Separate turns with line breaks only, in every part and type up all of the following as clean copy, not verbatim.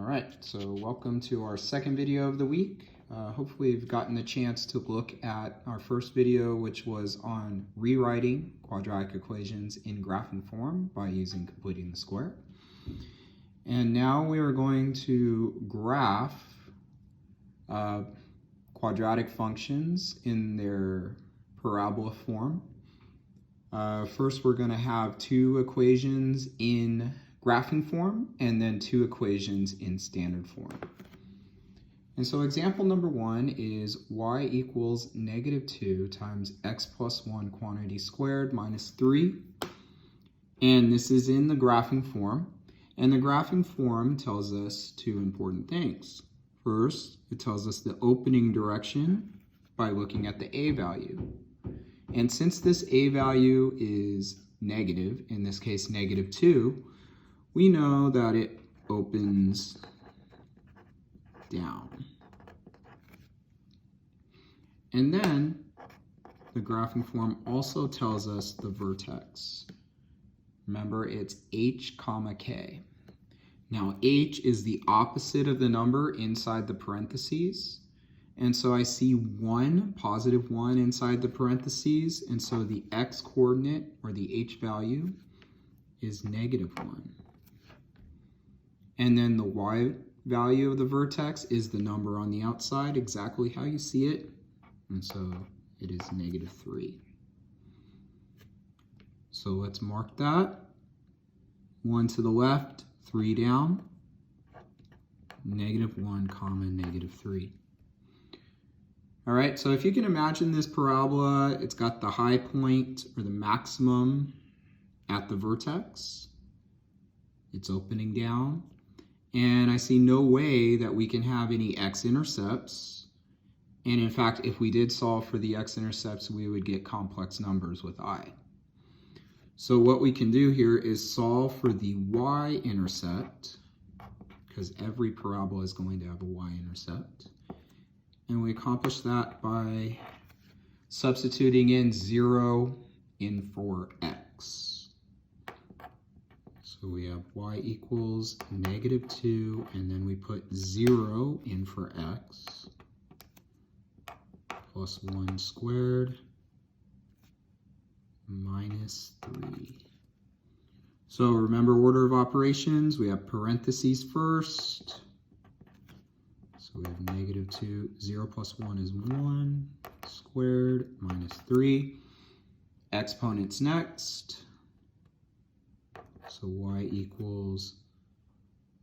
All right, so welcome to our second video of the week. Hopefully you've gotten the chance to look at our first video, which was on rewriting quadratic equations in graphing form by using completing the square. And now we are going to graph quadratic functions in their parabola form. First, we're going to have two equations in graphing form and then two equations in standard form. And so example number one is y equals -2 times x plus 1 quantity squared minus 3. And this is in the graphing form. And the graphing form tells us two important things. First, it tells us the opening direction by looking at the a value. And since this a value is negative, in this case -2, we know that it opens down. And then the graphing form also tells us the vertex. Remember, it's h comma k. Now h is the opposite of the number inside the parentheses. And so I see 1, positive 1 inside the parentheses. And so the x coordinate, or the h value, is -1. And then the y value of the vertex is the number on the outside, exactly how you see it. And so it is -3. So let's mark that. 1 to the left, 3 down. -1 comma -3. All right, so if you can imagine this parabola, it's got the high point or the maximum at the vertex. It's opening down. And I see no way that we can have any x-intercepts. And in fact, if we did solve for the x-intercepts, we would get complex numbers with I. So what we can do here is solve for the y-intercept, because every parabola is going to have a y-intercept. And we accomplish that by substituting in 0 in for x. So we have y equals -2, and then we put 0 in for x, plus 1 squared, minus 3. So remember order of operations, we have parentheses first. So we have -2, 0 plus 1 is 1, squared, minus 3. Exponents next. So y equals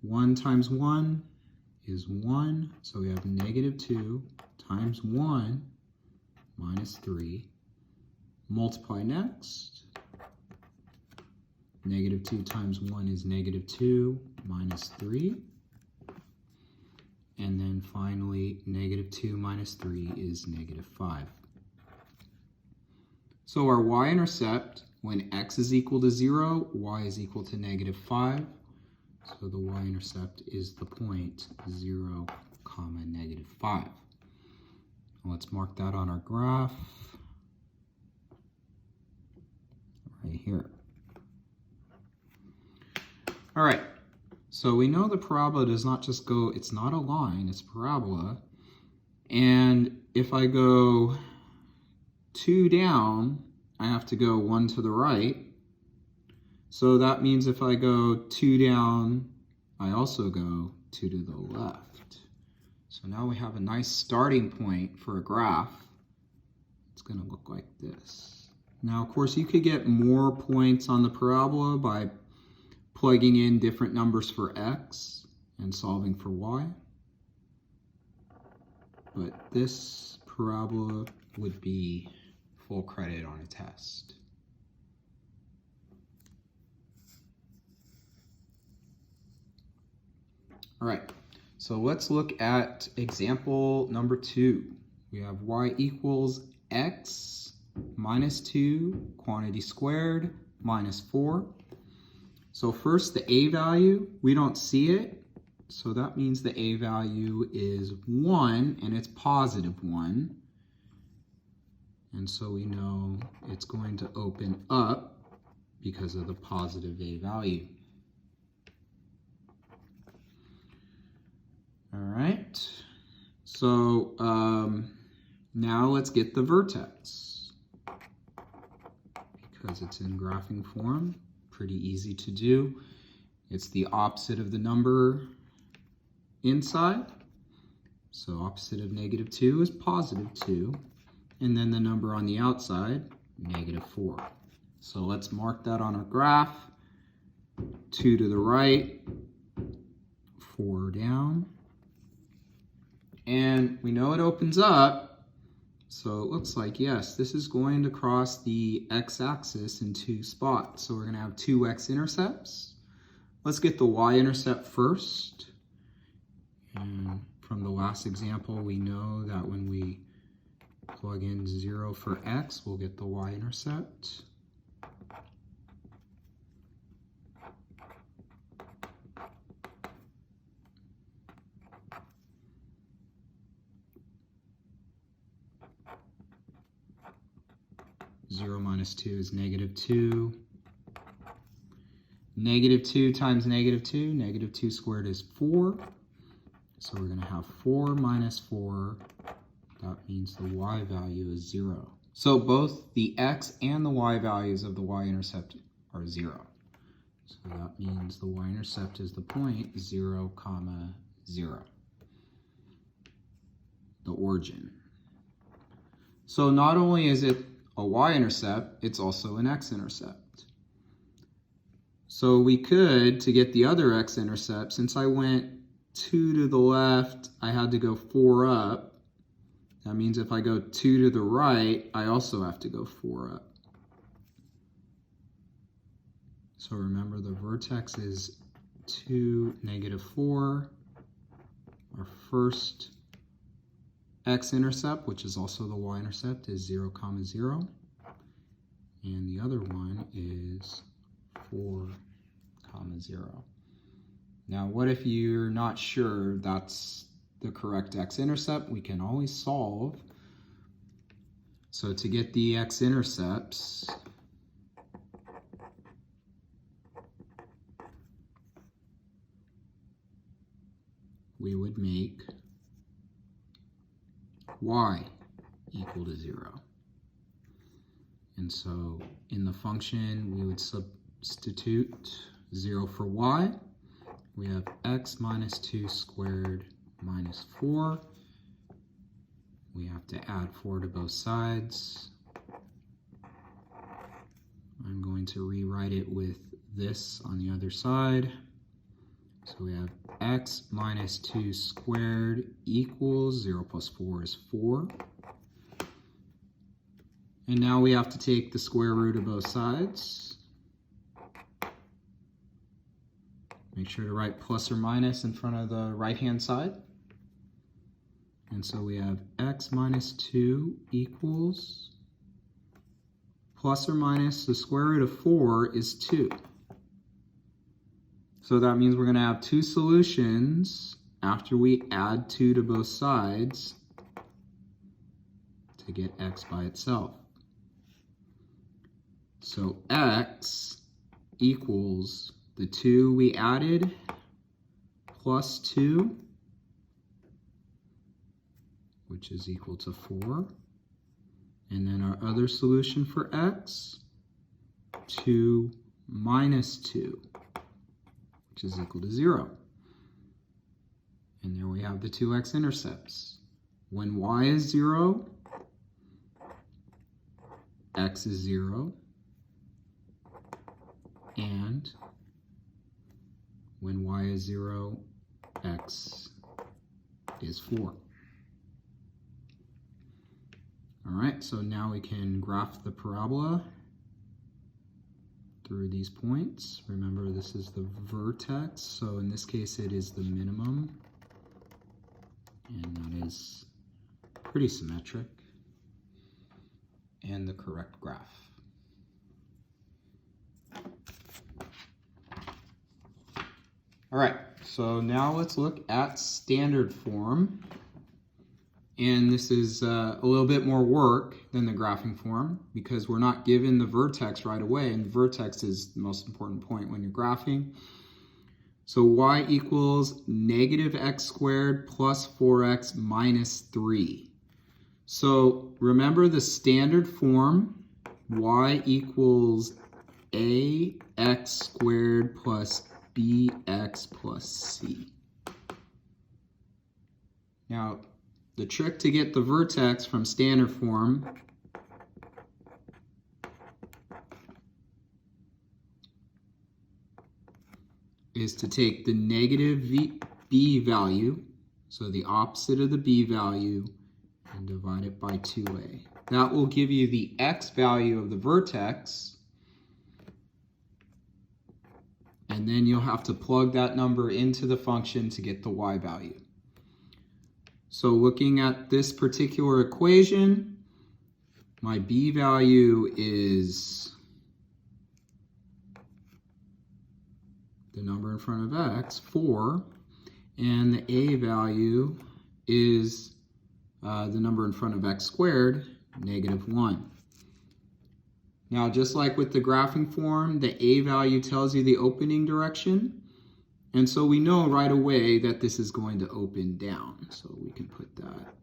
1 times 1 is 1. So we have -2 times 1 minus 3. Multiply next. -2 times 1 is -2 minus 3. And then finally, -2 minus 3 is -5. So our y-intercept, when x is equal to 0, y is equal to -5. So the y-intercept is the point 0, comma -5. Let's mark that on our graph right here. All right, so we know the parabola does not just go, it's not a line, it's parabola. And if I go 2 down, I have to go 1 to the right. So that means if I go 2 down, I also go 2 to the left. So now we have a nice starting point for a graph. It's going to look like this. Now, of course, you could get more points on the parabola by plugging in different numbers for x and solving for y. But this parabola would be full credit on a test. All right, so let's look at example number 2. We have y equals x minus 2 quantity squared minus 4. So first the a value, we don't see it. So that means the a value is 1 and it's +1. And so we know it's going to open up because of the positive a value. right, so now let's get the vertex. Because it's in graphing form, pretty easy to do. It's the opposite of the number inside. So opposite of -2 is +2. And then the number on the outside, -4. So let's mark that on our graph. 2 to the right, 4 down. And we know it opens up, so it looks like, yes, this is going to cross the x-axis in 2 spots. So we're going to have 2 x-intercepts. Let's get the y-intercept first. And from the last example, we know that when we plug in 0 for x, we'll get the y-intercept. Zero minus 2 is -2. -2 times -2, -2 squared is 4. So we're going to have 4 minus 4. That means the y value is 0. So both the x and the y values of the y-intercept are 0. So that means the y-intercept is the point 0, 0. The origin. So not only is it a y-intercept, it's also an x-intercept. So we could, to get the other x-intercept, since I went 2 to the left, I had to go 4 up. That means if I go 2 to the right, I also have to go 4 up. So remember, the vertex is 2, -4. Our first x-intercept, which is also the y-intercept, is 0, 0. And the other one is 4, 0. Now, what if you're not sure that's the correct x-intercept? We can always solve. So to get the x-intercepts, we would make y equal to 0. And so in the function, we would substitute 0 for y. We have x minus 2 squared minus 4. We have to add 4 to both sides. I'm going to rewrite it with this on the other side. So we have x minus 2 squared equals 0 plus 4 is 4. And now we have to take the square root of both sides. Make sure to write plus or minus in front of the right-hand side. And so we have x minus 2 equals plus or minus the square root of 4 is 2. So that means we're going to have 2 solutions after we add 2 to both sides to get x by itself. So x equals the 2 we added plus 2, which is equal to 4. And then our other solution for x, 2 minus 2, which is equal to 0. And there we have the 2 x-intercepts. When y is 0, x is 0. And when y is 0, x is 4. All right, so now we can graph the parabola through these points. Remember, this is the vertex, so in this case it is the minimum, and that is pretty symmetric and the correct graph. All right, so now let's look at standard form. And this is a little bit more work than the graphing form because we're not given the vertex right away, and the vertex is the most important point when you're graphing. So y equals negative x squared plus 4x minus 3. So remember the standard form, y equals ax squared plus bx plus c. Now, the trick to get the vertex from standard form is to take the negative b value, so the opposite of the b value, and divide it by 2a. That will give you the x value of the vertex, and then you'll have to plug that number into the function to get the y value. So looking at this particular equation, my b value is the number in front of x, 4, and the a value is the number in front of x squared, negative 1. Now, just like with the graphing form, the a value tells you the opening direction, and so we know right away that this is going to open down, so we can put that.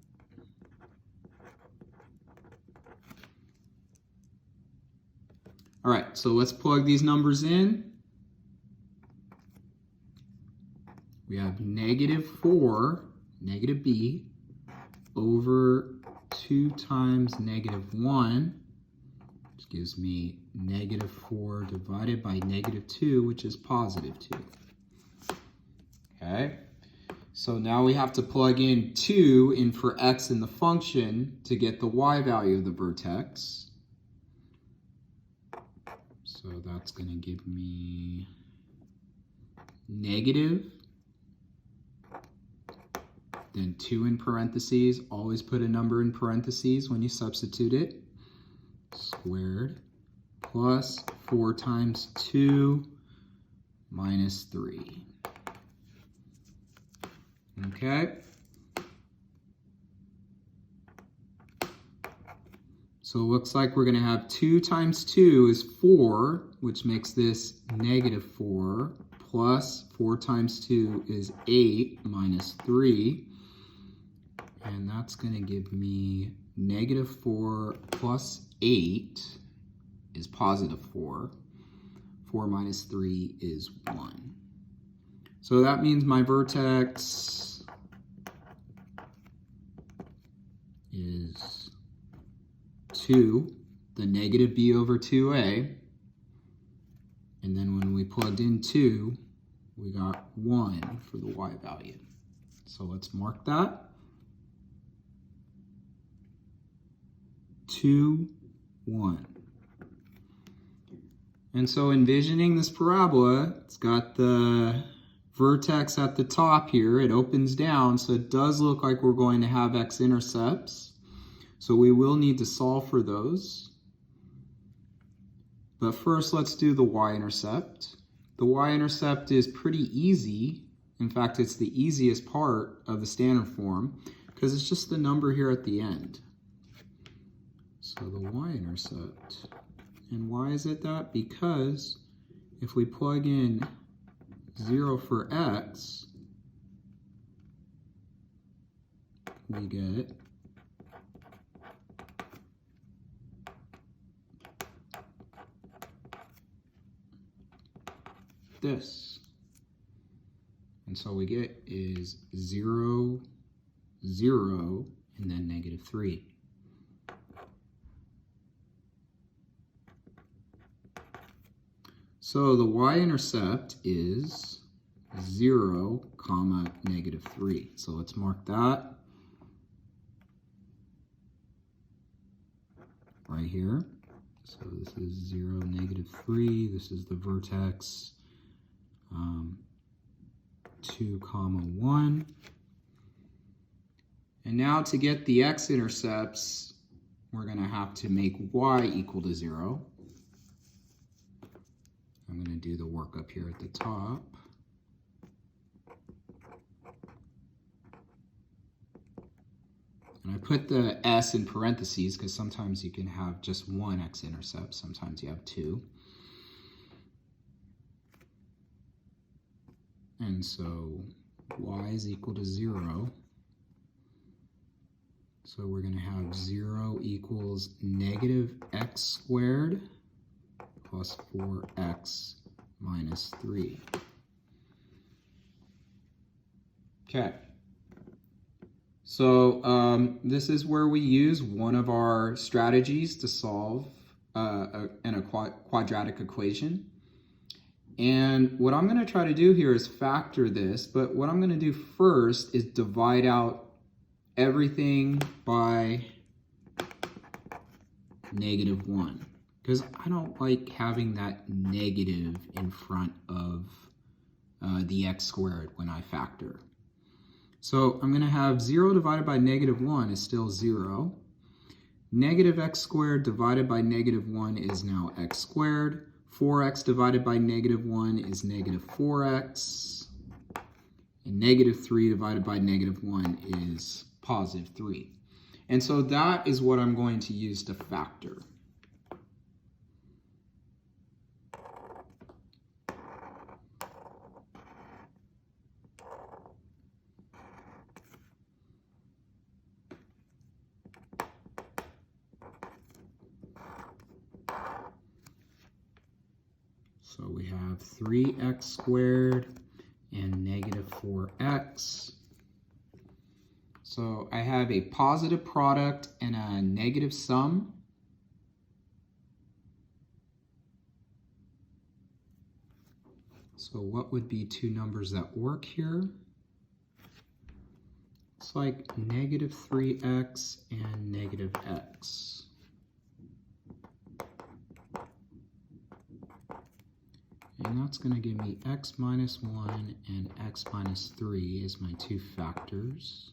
All right, so let's plug these numbers in. We have negative 4, negative b, over 2 times negative 1, which gives me negative 4 divided by negative 2, which is positive 2. Okay, so now we have to plug in 2 in for x in the function to get the y value of the vertex. So that's going to give me negative, then 2 in parentheses. Always put a number in parentheses when you substitute it. Squared plus 4 times 2 minus 3. Okay. So it looks like we're going to have 2 times 2 is 4, which makes this negative 4, plus 4 times 2 is 8 minus 3. And that's going to give me negative 4 plus 8 is positive 4. 4 minus 3 is 1. So that means my vertex is 2, the negative b over 2a. And then when we plugged in 2, we got 1 for the y value. So let's mark that. 2, 1. And so envisioning this parabola, it's got the vertex at the top here. It opens down, so it does look like we're going to have x-intercepts. So we will need to solve for those. But first, let's do the y-intercept. The y-intercept is pretty easy. In fact, it's the easiest part of the standard form because it's just the number here at the end. So the y-intercept. And why is it that? Because if we plug in 0 for x, we get this. And so we get is 0, 0, and then negative 3. So the y-intercept is 0, comma, negative 3. So let's mark that right here. So this is 0, negative 3. This is the vertex 2, comma, 1. And now to get the x-intercepts, we're going to have to make y equal to 0. I'm going to do the work up here at the top. And I put the s in parentheses because sometimes you can have just one x-intercept, sometimes you have 2. And so y is equal to 0. So we're going to have 0 equals negative x squared plus 4x minus 3. Okay. So this is where we use one of our strategies to solve a quadratic equation. And what I'm going to try to do here is factor this, but what I'm going to do first is divide out everything by -1, because I don't like having that negative in front of the x squared when I factor. So I'm going to have 0 divided by -1 is still 0. Negative x squared divided by -1 is now x squared. 4x divided by -1 is -4x. And -3 divided by -1 is +3. And so that is what I'm going to use to factor. So we have 3x squared and -4x. So I have a positive product and a negative sum. So what would be two numbers that work here? It's like -3x and -x. And that's going to give me x minus 1 and x minus 3 as my two factors.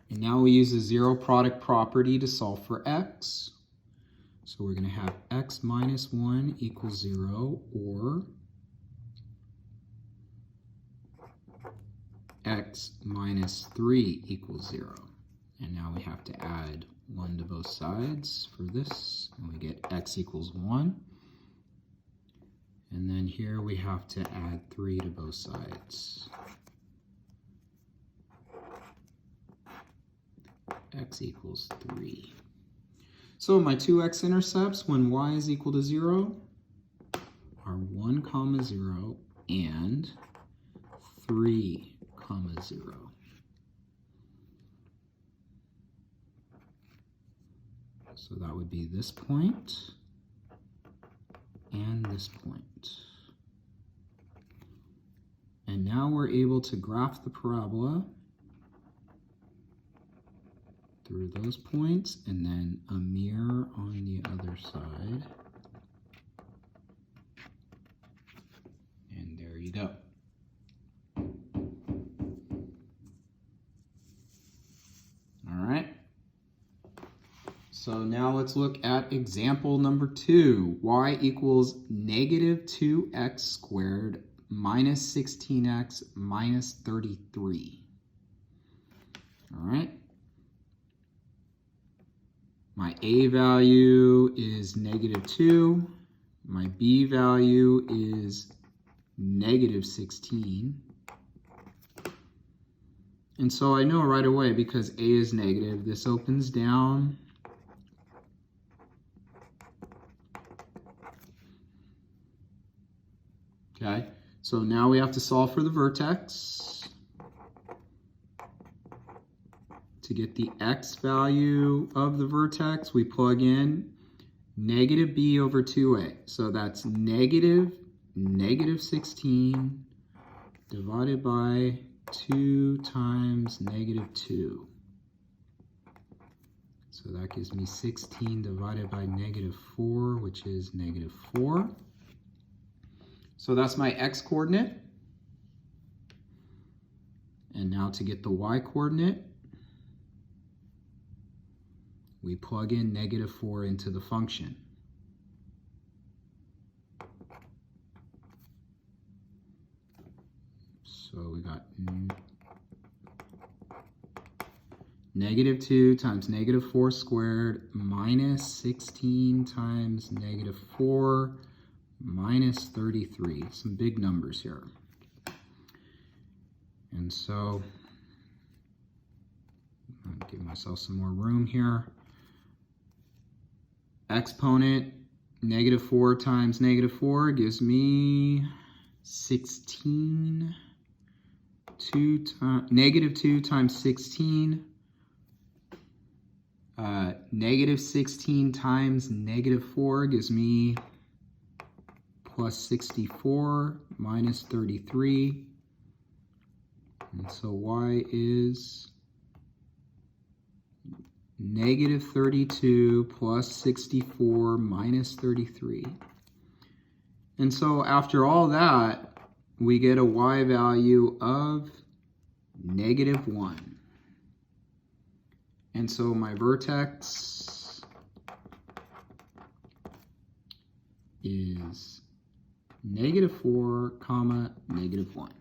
And now we use the zero product property to solve for x. So we're going to have x minus 1 equals 0, or x minus 3 equals 0. And now we have to add 1 to both sides for this, and we get x equals 1. And then here we have to add 3 to both sides. X equals 3. So my two x-intercepts when y is equal to 0 are 1, 0 and 3, 0. So that would be this point and this point. And now we're able to graph the parabola through those points and then a mirror on the other side. And there you go. All right. So now let's look at example number 2. Y equals -2x squared minus 16x minus 33. All right. My A value is -2. My B value is -16. And so I know right away, because A is negative, this opens down. Okay, so now we have to solve for the vertex. To get the x value of the vertex, we plug in -b over 2a. So that's -16 divided by 2 times -2. So that gives me 16 divided by -4, which is -4. So that's my x coordinate. And now to get the y coordinate, we plug in -4 into the function. So we got -2 times -4 squared minus 16 times -4 minus 33. Some big numbers here. And so, I'll give myself some more room here. Exponent, negative 4 times negative 4 gives me 16. Negative 2 times 16. Negative 16 times negative 4 gives me plus 64 minus 33. And so y is negative 32 plus 64 minus 33. And so after all that, we get a y value of negative 1. And so my vertex is negative 4, comma, negative 1.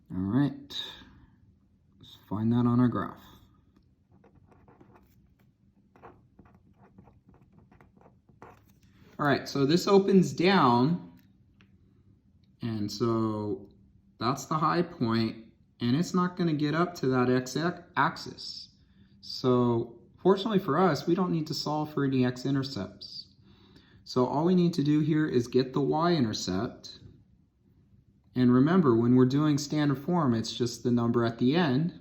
All right, let's find that on our graph. All right, so this opens down, and so that's the high point, and it's not going to get up to that x-axis. So fortunately for us, we don't need to solve for any x-intercepts. So all we need to do here is get the y-intercept. And remember, when we're doing standard form, it's just the number at the end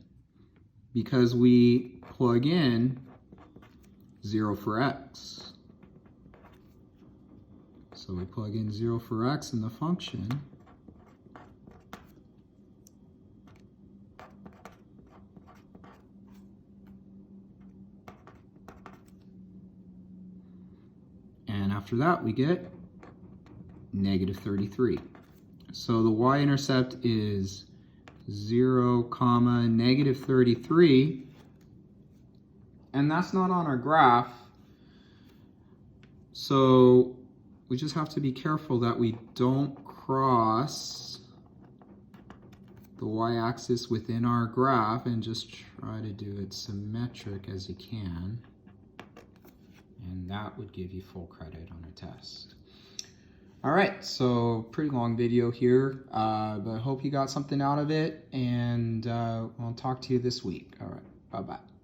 because we plug in 0 for x. So we plug in 0 for x in the function. And after that, we get negative 33. So the y-intercept is 0, comma, negative 33. And that's not on our graph. So we just have to be careful that we don't cross the y-axis within our graph, and just try to do it symmetric as you can. And that would give you full credit on a test. All right, so pretty long video here, but I hope you got something out of it, and I'll talk to you this week. All right, bye-bye.